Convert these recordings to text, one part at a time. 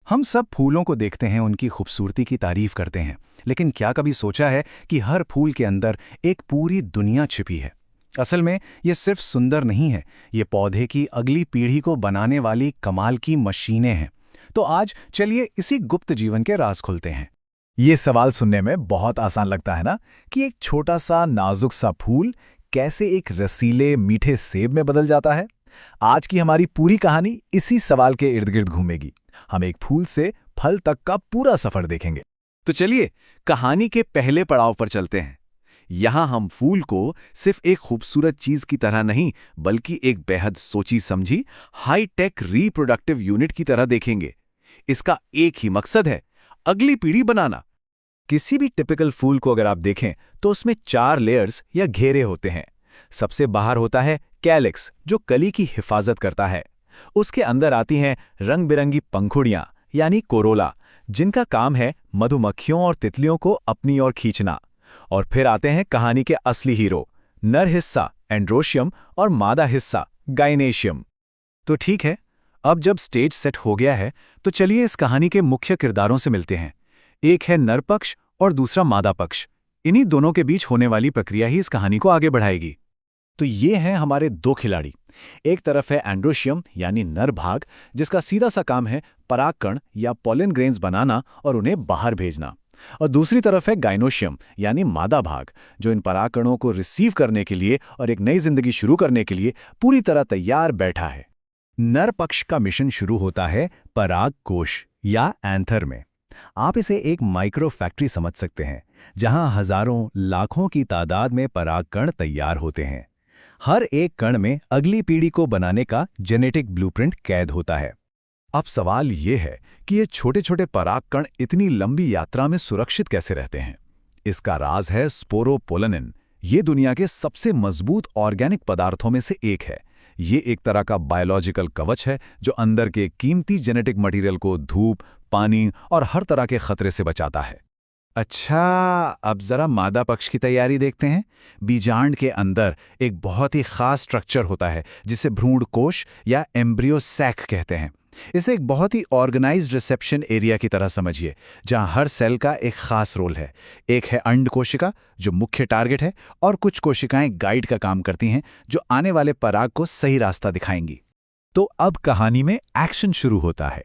हम सब फूलों को देखते हैं, उनकी खूबसूरती की तारीफ करते हैं, लेकिन क्या कभी सोचा है कि हर फूल के अंदर एक पूरी दुनिया छिपी है। असल में ये सिर्फ सुंदर नहीं है, ये पौधे की अगली पीढ़ी को बनाने वाली कमाल की मशीनें हैं। तो आज चलिए इसी गुप्त जीवन के राज खुलते हैं। ये सवाल सुनने में बहुत आसान लगता है ना, कि एक छोटा सा नाजुक सा फूल कैसे एक रसीले मीठे सेब में बदल जाता है। आज की हमारी पूरी कहानी इसी सवाल के इर्द गिर्द घूमेगी। हम एक फूल से फल तक का पूरा सफर देखेंगे। तो चलिए कहानी के पहले पड़ाव पर चलते हैं। यहाँ हम फूल को सिर्फ एक खूबसूरत चीज की तरह नहीं, बल्कि एक बेहद सोची समझी हाई टेक रिप्रोडक्टिव यूनिट की तरह देखेंगे। इसका एक ही मकसद है, अगली पीढ़ी बनाना। किसी भी टिपिकल फूल को अगर आप देखें तो उसमें 4 लेयर्स या घेरे होते हैं। सबसे बाहर होता है कैलिक्स, जो कली की हिफाजत करता है। उसके अंदर आती हैं रंग बिरंगी पंखुड़ियां यानी कोरोला, जिनका काम है मधुमक्खियों और तितलियों को अपनी ओर खींचना। और फिर आते हैं कहानी के असली हीरो, नर हिस्सा एंड्रोशियम और मादा हिस्सा गाइनेशियम। तो ठीक है, अब जब स्टेज सेट हो गया है तो चलिए इस कहानी के मुख्य किरदारों से मिलते हैं। एक है नर पक्ष और दूसरा मादा पक्ष। इन्हीं दोनों के बीच होने वाली प्रक्रिया ही इस कहानी को आगे बढ़ाएगी। तो ये हैं हमारे 2 खिलाड़ी। एक तरफ है एंड्रोशियम यानी नर भाग, जिसका सीधा सा काम है परागकण या पॉलन ग्रेन्स बनाना और उन्हें बाहर भेजना। और दूसरी तरफ है गाइनोशियम यानी मादा भाग, जो इन परागकणों को रिसीव करने के लिए और एक नई जिंदगी शुरू करने के लिए पूरी तरह तैयार बैठा है। नर पक्ष का मिशन शुरू होता है पराग कोश या एंथर में। आप इसे एक माइक्रो फैक्ट्री समझ सकते हैं, जहां हजारों लाखों की तादाद में परागकण तैयार होते हैं। हर एक कण में अगली पीढ़ी को बनाने का जेनेटिक ब्लूप्रिंट कैद होता है। अब सवाल ये है कि ये छोटे छोटे परागकण इतनी लंबी यात्रा में सुरक्षित कैसे रहते हैं। इसका राज है स्पोरोपोलनिन। ये दुनिया के सबसे मजबूत ऑर्गेनिक पदार्थों में से एक है। ये एक तरह का बायोलॉजिकल कवच है, जो अंदर के कीमती जेनेटिक मटेरियल को धूप, पानी और हर तरह के खतरे से बचाता है। अच्छा, अब जरा मादा पक्ष की तैयारी देखते हैं। बीजांड के अंदर एक बहुत ही खास स्ट्रक्चर होता है, जिसे भ्रूण कोश या एम्ब्रियो सैक कहते हैं। इसे एक बहुत ही ऑर्गेनाइज्ड रिसेप्शन एरिया की तरह समझिए, जहां हर सेल का एक खास रोल है। एक है अंड कोशिका, जो मुख्य टारगेट है, और कुछ कोशिकाएं गाइड का काम करती हैं, जो आने वाले पराग को सही रास्ता दिखाएंगी। तो अब कहानी में एक्शन शुरू होता है।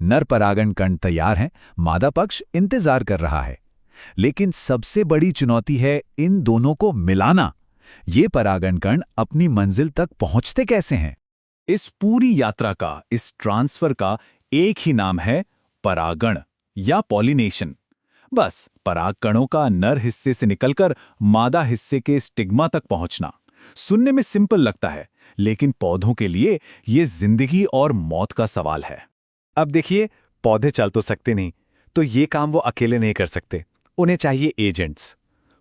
नर परागण कण तैयार हैं, मादा पक्ष इंतजार कर रहा है। लेकिन सबसे बड़ी चुनौती है इन दोनों को मिलाना। ये परागण कण अपनी मंजिल तक पहुंचते कैसे हैं? इस पूरी यात्रा का, इस ट्रांसफर का एक ही नाम है परागण या पॉलिनेशन। बस परागकणों का नर हिस्से से निकलकर मादा हिस्से के स्टिग्मा तक पहुंचना। सुनने में सिंपल लगता है, लेकिन पौधों के लिए ये जिंदगी और मौत का सवाल है। अब देखिए, पौधे चल तो सकते नहीं, तो ये काम वो अकेले नहीं कर सकते। उन्हें चाहिए एजेंट्स।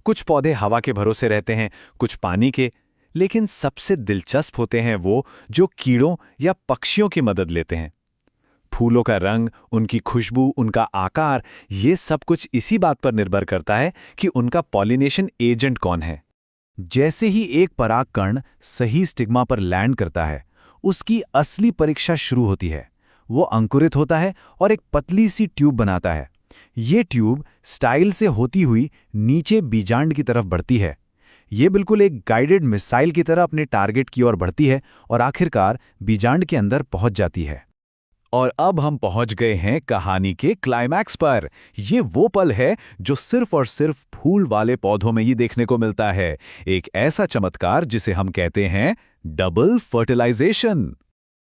कुछ पौधे हवा के भरोसे रहते हैं, कुछ पानी के, लेकिन सबसे दिलचस्प होते हैं वो जो कीड़ों या पक्षियों की मदद लेते हैं। फूलों का रंग, उनकी खुशबू, उनका आकार, ये सब कुछ इसी बात पर निर्भर करता है कि उनका पॉलिनेशन एजेंट कौन है। जैसे ही एक परागकण सही स्टिग्मा पर लैंड करता है, उसकी असली परीक्षा शुरू होती है। वो अंकुरित होता है और एक पतली सी ट्यूब बनाता है। ये ट्यूब स्टाइल से होती हुई नीचे बीजांड की तरफ बढ़ती है। ये बिल्कुल एक गाइडेड मिसाइल की तरह अपने टारगेट की ओर बढ़ती है और आखिरकार बीजांड के अंदर पहुंच जाती है। और अब हम पहुंच गए हैं कहानी के क्लाइमैक्स पर। ये वो पल है जो सिर्फ और सिर्फ फूल वाले पौधों में ही देखने को मिलता है। एक ऐसा चमत्कार जिसे हम कहते हैं डबल फर्टिलाइजेशन।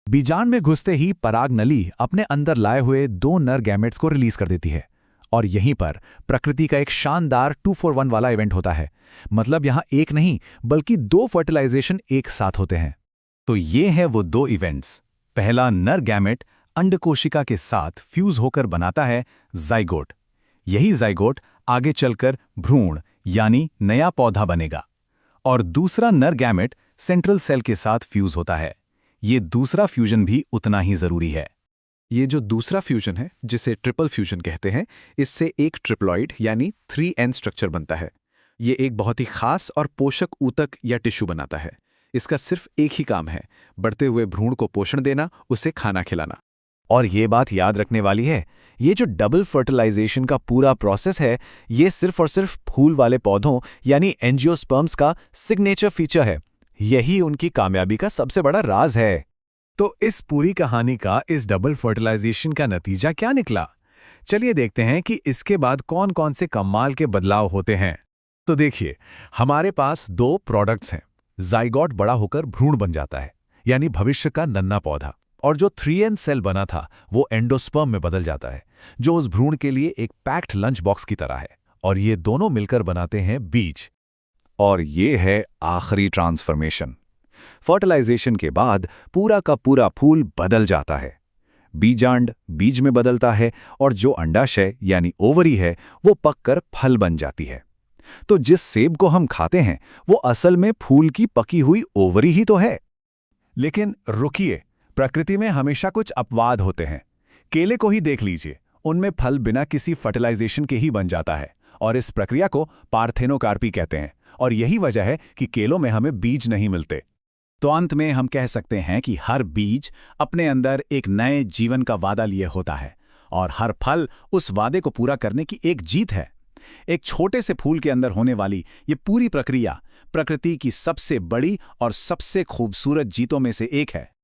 बीजांड में घुसते ही पराग नली अपने अंदर लाए हुए 2 नर गैमेट्स को रिलीज कर देती है। और यहीं पर प्रकृति का एक शानदार 2-for-1 वाला इवेंट होता है। मतलब यहां एक नहीं, बल्कि 2 फर्टिलाइजेशन एक साथ होते हैं। तो ये हैं वो 2 इवेंट्स। पहला, नर गैमेट अंडकोशिका के साथ फ्यूज होकर बनाता है जाइगोट। यही जाइगोट आगे चलकर भ्रूण यानी नया पौधा बनेगा। और दूसरा, नर गैमेट सेंट्रल सेल के साथ फ्यूज होता है। ये दूसरा फ्यूजन भी उतना ही जरूरी है। ये जो दूसरा फ्यूजन है, जिसे ट्रिपल फ्यूजन कहते हैं, इससे एक ट्रिप्लॉइड यानी 3N स्ट्रक्चर बनता है। ये एक बहुत ही खास और पोषक ऊतक या टिश्यू बनाता है। इसका सिर्फ एक ही काम है, बढ़ते हुए भ्रूण को पोषण देना, उसे खाना खिलाना। और ये बात याद रखने वाली है, ये जो डबल फर्टिलाइजेशन का पूरा प्रोसेस है, ये सिर्फ और सिर्फ फूल वाले पौधों यानी एंजियोस्पर्म्स का सिग्नेचर फीचर है। यही उनकी कामयाबी का सबसे बड़ा राज है। तो इस पूरी कहानी का, इस डबल फर्टिलाइजेशन का नतीजा क्या निकला? चलिए देखते हैं कि इसके बाद कौन कौन से कमाल के बदलाव होते हैं। तो देखिए, हमारे पास दो प्रोडक्ट्स हैं। जाइगोट बड़ा होकर भ्रूण बन जाता है, यानी भविष्य का नन्हा पौधा, और जो 3N सेल बना था वो एंडोस्पर्म में बदल जाता है, जो उस भ्रूण के लिए एक पैक्ड लंच बॉक्स की तरह है। और ये दोनों मिलकर बनाते हैं बीज। और ये है आखिरी ट्रांसफॉर्मेशन। फर्टिलाइजेशन के बाद पूरा का पूरा फूल बदल जाता है। बीजांड बीज में बदलता है और जो अंडाशय यानी ओवरी है वो पककर फल बन जाती है। तो जिस सेब को हम खाते हैं वो असल में फूल की पकी हुई ओवरी ही तो है। लेकिन रुकिए, प्रकृति में हमेशा कुछ अपवाद होते हैं। केले को ही देख लीजिए, उनमें फल बिना किसी फर्टिलाइजेशन के ही बन जाता है, और इस प्रक्रिया को पार्थेनोकार्पी कहते हैं। और यही वजह है कि केलों में हमें बीज नहीं मिलते। तो अंत में हम कह सकते हैं कि हर बीज अपने अंदर एक नए जीवन का वादा लिए होता है, और हर फल उस वादे को पूरा करने की एक जीत है। एक छोटे से फूल के अंदर होने वाली ये पूरी प्रक्रिया प्रकृति की सबसे बड़ी और सबसे खूबसूरत जीतों में से एक है।